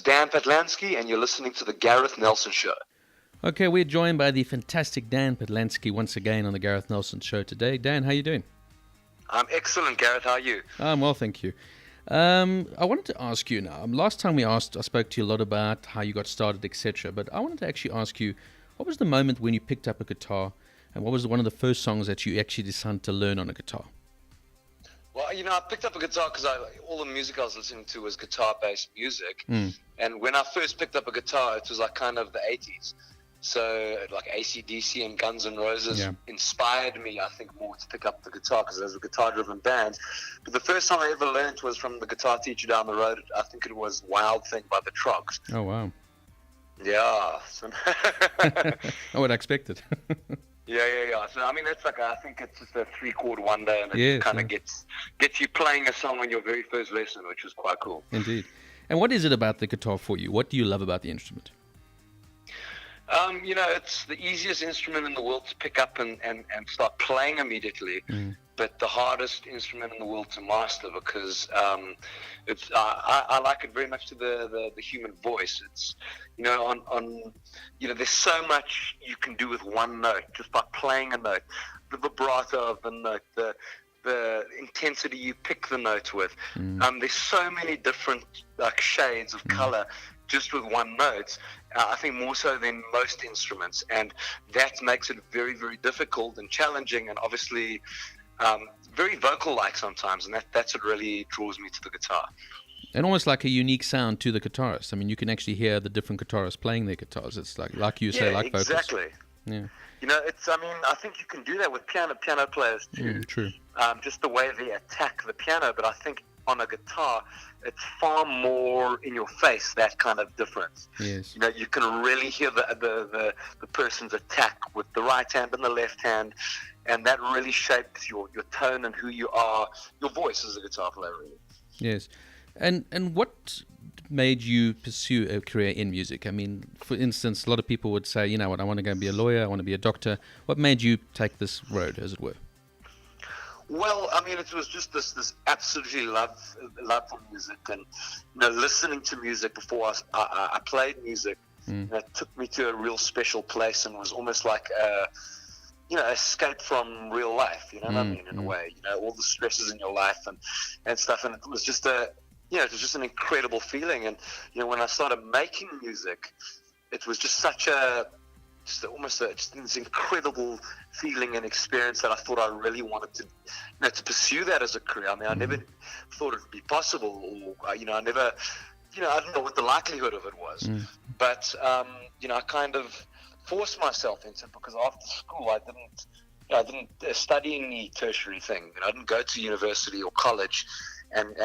Dan Patlansky, and you're listening to The Gareth Nelson Show. Okay, we're joined by the fantastic Dan Patlansky once again on The Gareth Nelson Show today. Dan, how you doing? I'm excellent, Gareth. How are you? I'm well, thank you. I wanted to ask you now. Last time I spoke to you a lot about how you got started, etc. But I wanted to actually ask you, what was the moment when you picked up a guitar, and what was one of the first songs that you actually decided to learn on a guitar? Well, I picked up a guitar because all the music I was listening to was guitar-based music. And when I first picked up a guitar, it was like kind of the 80s. So like AC/DC and Guns N' Roses inspired me, I think, more to pick up the guitar because there's a guitar-driven band. But the first song I ever learned was from the guitar teacher down the road. I think it was Wild Thing by the Trogs. Oh, wow. Yeah. I would expect it. Yeah. So, I mean, that's like, I think it's just a 3-chord wonder, and it kind of gets you playing a song on your very first lesson, which was quite cool. Indeed. And what is it about the guitar for you? What do you love about the instrument? It's the easiest instrument in the world to pick up and start playing immediately, but the hardest instrument in the world to master because I like it very much to the human voice. It's there's so much you can do with one note just by playing a note, the vibrato of the note, the intensity you pick the note with. There's so many different shades of color just with one note. I think more so than most instruments, and that makes it very, very difficult and challenging, and obviously very vocal-like sometimes, and that's what really draws me to the guitar. And almost like a unique sound to the guitarist. I mean, you can actually hear the different guitarists playing their guitars. It's like you say, like vocals. Exactly. Yeah. I think you can do that with piano players too. True. Just the way they attack the piano, but I think on a guitar, it's far more in your face, that kind of difference. Yes. You can really hear the person's attack with the right hand and the left hand, and that really shapes your tone and who you are, your voice as a guitar player, really. Yes. And what made you pursue a career in music? I mean, for instance, a lot of people would say, you know what, I want to go and be a lawyer, I want to be a doctor. What made you take this road, as it were? Well, I mean, it was just this absolutely love for music, and listening to music before I played music. It took me to a real special place, and was almost like escape from real life. You know what I mean? In a way, all the stresses in your life and stuff, and it was just it was just an incredible feeling. And when I started making music, it was just such this incredible feeling and experience that I thought I really wanted to pursue that as a career. I mean, I never thought it would be possible, or I never, I don't know what the likelihood of it was, but I kind of forced myself into it because after school I didn't study any tertiary thing. I didn't go to university or college and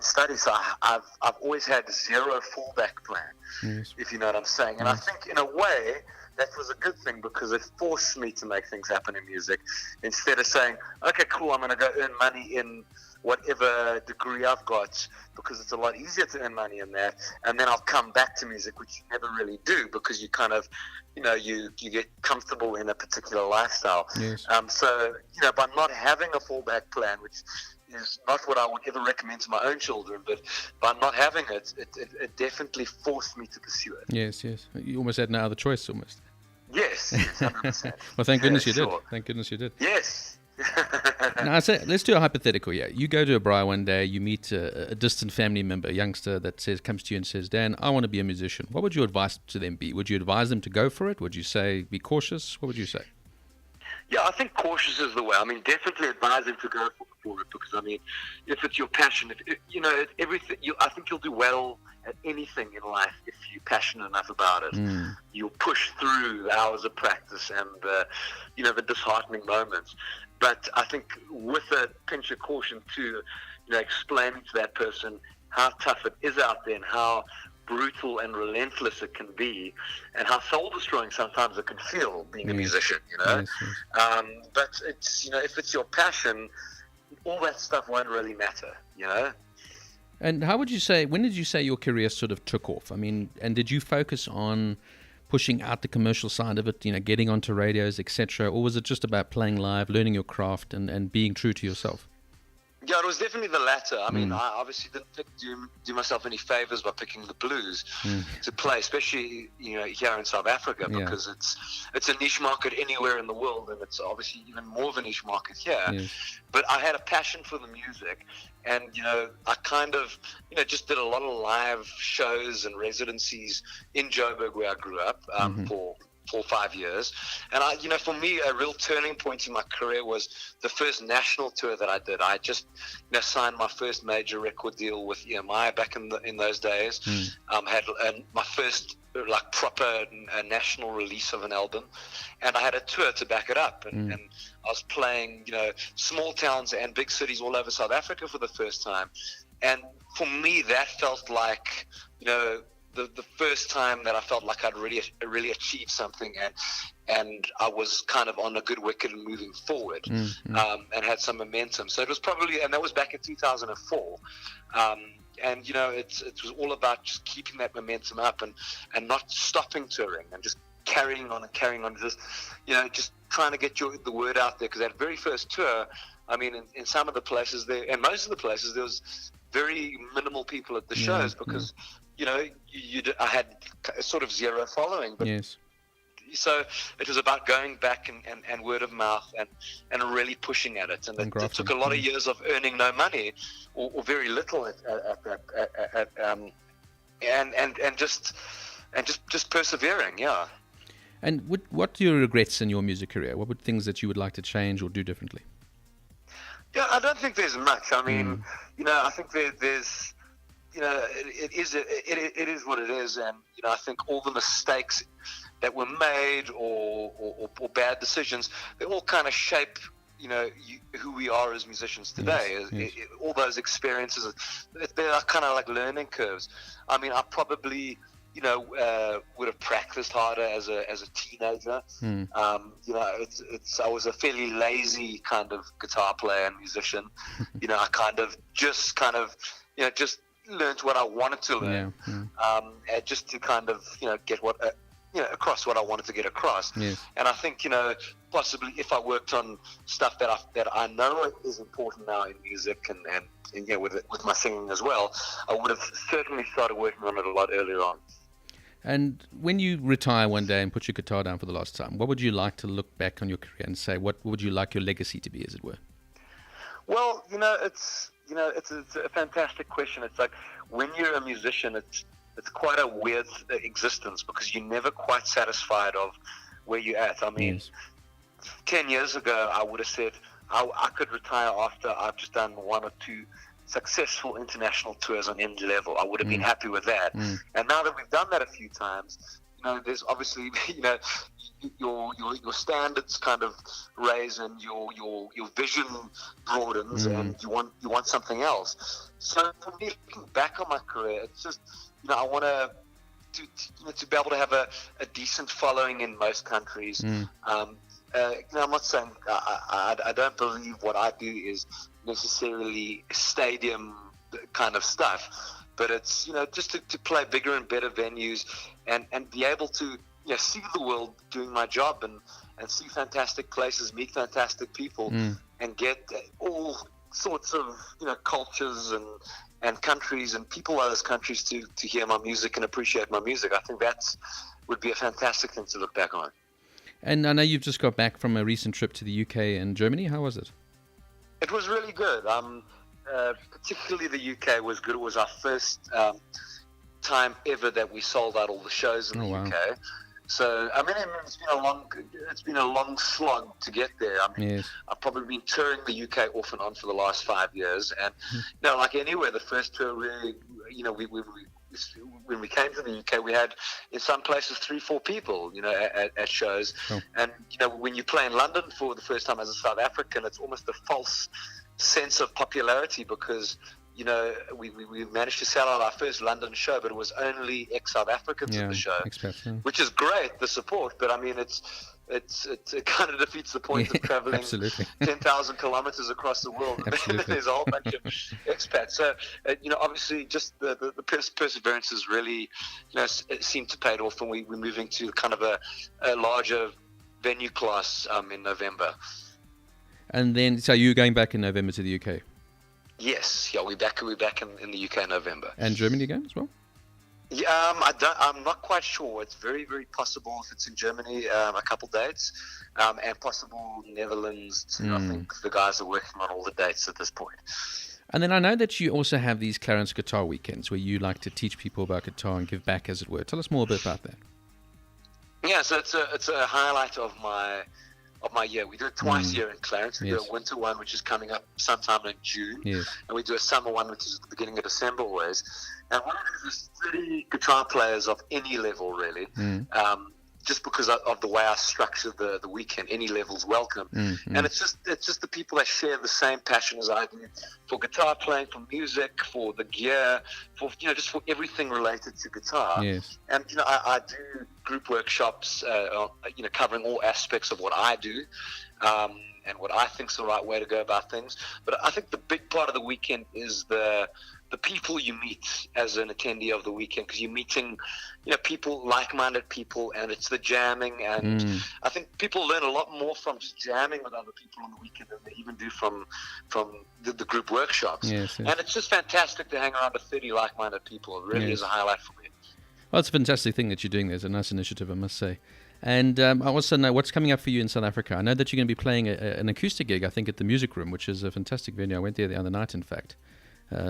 study. So I've always had zero fallback plan, if you know what I'm saying. And I think in a way that was a good thing because it forced me to make things happen in music instead of saying, okay, cool, I'm going to go earn money in whatever degree I've got, because it's a lot easier to earn money in that, and then I'll come back to music, which you never really do because you kind of, you get comfortable in a particular lifestyle. Yes. So, by not having a fallback plan, which is not what I would ever recommend to my own children, but by not having it, it definitely forced me to pursue it. Yes. You almost had no other choice, almost. Yes, 100%. Well, thank goodness you sure. did. Thank goodness you did. Yes. Now, let's do a hypothetical. Yeah, you go to a braai one day, you meet a distant family member, a youngster that comes to you and says, Dan, I want to be a musician. What would your advice to them be? Would you advise them to go for it? Would you say be cautious? What would you say? Yeah, I think cautious is the way. I mean, definitely advise them to go for it because, I mean, if it's your passion, everything, I think you'll do well at anything in life if you're passionate enough about it. You'll push through the hours of practice and, the disheartening moments. But I think with a pinch of caution too, explaining to that person how tough it is out there and how brutal and relentless it can be, and how soul-destroying sometimes it can feel being a musician, Yes. But it's, if it's your passion, all that stuff won't really matter, And how would you say, when did you say your career sort of took off? I mean, and did you focus on pushing out the commercial side of it, getting onto radios, etc., or was it just about playing live, learning your craft, and being true to yourself? Yeah, it was definitely the latter. I mean, I obviously didn't do myself any favors by picking the blues to play, especially here in South Africa, because it's a niche market anywhere in the world, and it's obviously even more of a niche market here. Yes. But I had a passion for the music, and I kind of just did a lot of live shows and residencies in Joburg, where I grew up, for 4 or 5 years. And for me, a real turning point in my career was the first national tour that I did. I just signed my first major record deal with EMI back in those days. Had my first proper national release of an album, and I had a tour to back it up, and I was playing small towns and big cities all over South Africa for the first time. And for me, that felt like the first time that I felt like I'd really achieved something, and I was kind of on a good wicket and moving forward, and had some momentum. So it was and that was back in 2004. And it was all about just keeping that momentum up and not stopping touring, and just carrying on, just trying to get the word out there. Because that very first tour, I mean, in some of the places there, and most of the places, there was very minimal people at the shows, because I had sort of zero following. But so it was about going back and word of mouth and really pushing at it. And it took a lot of years of earning no money or very little and just persevering. Yeah. And what do you regrets in your music career? What would things that you would like to change or do differently? Yeah, I don't think there's much. I mean, I think there's, it is what it is, and I think all the mistakes that were made or bad decisions, they all kind of shape who we are as musicians today. Yes. All those experiences, they are kind of like learning curves. I mean, I probably would have practiced harder as a teenager. I was a fairly lazy kind of guitar player and musician. I just learned what I wanted to learn, just to kind of get across what I wanted to get across. And I think possibly if I worked on stuff that I know is important now in music and with my singing as well, I would have certainly started working on it a lot earlier on. And when you retire one day and put your guitar down for the last time, what would you like to look back on your career and say? What would you like your legacy to be, as it were? Well, it's a fantastic question. It's like, when you're a musician, it's quite a weird existence, because you're never quite satisfied of where you're at. I mean, 10 years ago, I would have said I could retire after I've just done 1 or 2 successful international tours on any level. I would have been happy with that. And now that we've done that a few times, there's obviously your standards kind of raise, and your vision broadens, and you want something else. So for me, looking back on my career, it's just I want to be able to have a decent following in most countries. I'm not saying I don't believe what I do is necessarily stadium kind of stuff, but it's just to play bigger and better venues and be able to see the world doing my job, and see fantastic places, meet fantastic people, and get all sorts of cultures and countries and people in those countries to hear my music and appreciate my music. I think would be a fantastic thing to look back on. And I know you've just got back from a recent trip to the UK and Germany. How was it? It was really good. Particularly the UK was good. It was our first time ever that we sold out all the shows in the UK. So I mean, it's been a long slog to get there. I mean, I've probably been touring the UK off and on for the last 5 years, and like anywhere, the first tour really, when we came to the UK, we had in some places 3-4 people, at shows, and when you play in London for the first time as a South African, it's almost a false sense of popularity, because we managed to sell out our first London show, but it was only ex-South Africans at the show, which is great, the support. But I mean, it kind of defeats the point of traveling 10,000 kilometers across the world. There's a whole bunch of expats. So, obviously, just the perseverance has really, it seemed to pay off, and we're moving to kind of a larger venue class in November. And then, so you're going back in November to the UK? Yes, yeah, we're back in the UK in November. And Germany again as well? Yeah, I'm not quite sure. It's very, very possible if it's in Germany, a couple dates, and possible Netherlands too. I think the guys are working on all the dates at this point. And then I know that you also have these Clarence Guitar Weekends where you like to teach people about guitar and give back, as it were. Tell us more a bit about that. Yeah, so it's a highlight of my year. We do it twice a year in Clarence. We do a winter one, which is coming up sometime in June, and we do a summer one, which is at the beginning of December always. And what it is 30 guitar players of any level, really. Just because of the way I structure the weekend, any level's welcome. And it's just the people that share the same passion as I do for guitar playing, for music, for the gear, for just for everything related to guitar. Yes. And I do group workshops, covering all aspects of what I do. And what I think is the right way to go about things. But I think the big part of the weekend is the people you meet as an attendee of the weekend, because you're meeting, people, like-minded people, and it's the jamming. And I think people learn a lot more from just jamming with other people on the weekend than they even do from the group workshops. Yes. And it's just fantastic to hang around with 30 like-minded people. It really is a highlight for me. Well, it's a fantastic thing that you're doing. There's a nice initiative, I must say. And I also know what's coming up for you in South Africa. I know that you're going to be playing an acoustic gig, I think, at the Music Room, which is a fantastic venue. I went there the other night, in fact.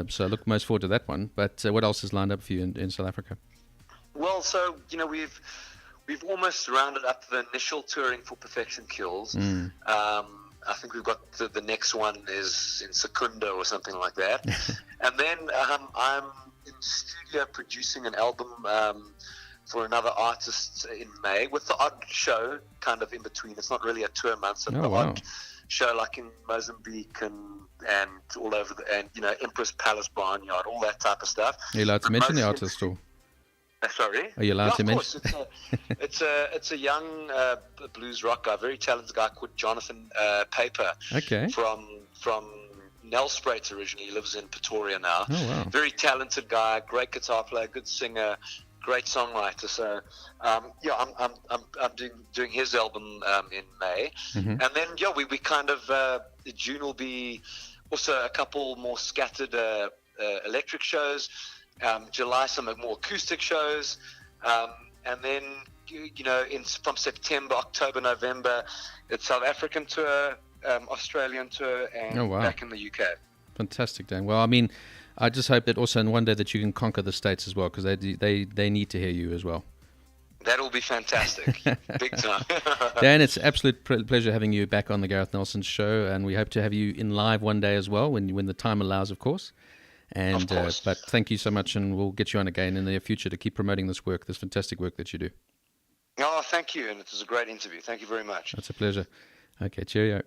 So I look most forward to that one. But what else is lined up for you in South Africa? Well, so, we've almost rounded up the initial touring for Perfection Kills. I think we've got the next one is in Secunda or something like that. And then I'm in studio producing an album for another artist in May, with the odd show kind of in between. It's not really a tour month, so odd show like in Mozambique and all over and Empress Palace Barnyard, all that type of stuff. Are you allowed to mention the artist or? Sorry? Are you allowed to mention? Of course. It's a young blues rock guy, very talented guy called Jonathan Paper. Okay. From Nelspruit originally. He lives in Pretoria now. Oh, wow. Very talented guy, great guitar player, good singer, great songwriter. So I'm doing his album in May. And then we kind of June will be also a couple more scattered electric shows. July some more acoustic shows, and then from September, October, November, it's South African tour, Australian tour, and back in the UK. Fantastic, Dan. Well, I mean, I just hope that also in one day that you can conquer the States as well, because they need to hear you as well. That will be fantastic. Big time. Dan, it's an absolute pleasure having you back on the Gareth Nelson Show, and we hope to have you in live one day as well, when the time allows, of course. And but thank you so much, and we'll get you on again in the near future to keep promoting this fantastic work that you do. Oh, thank you, and it was a great interview. Thank you very much. That's a pleasure. Okay, cheerio.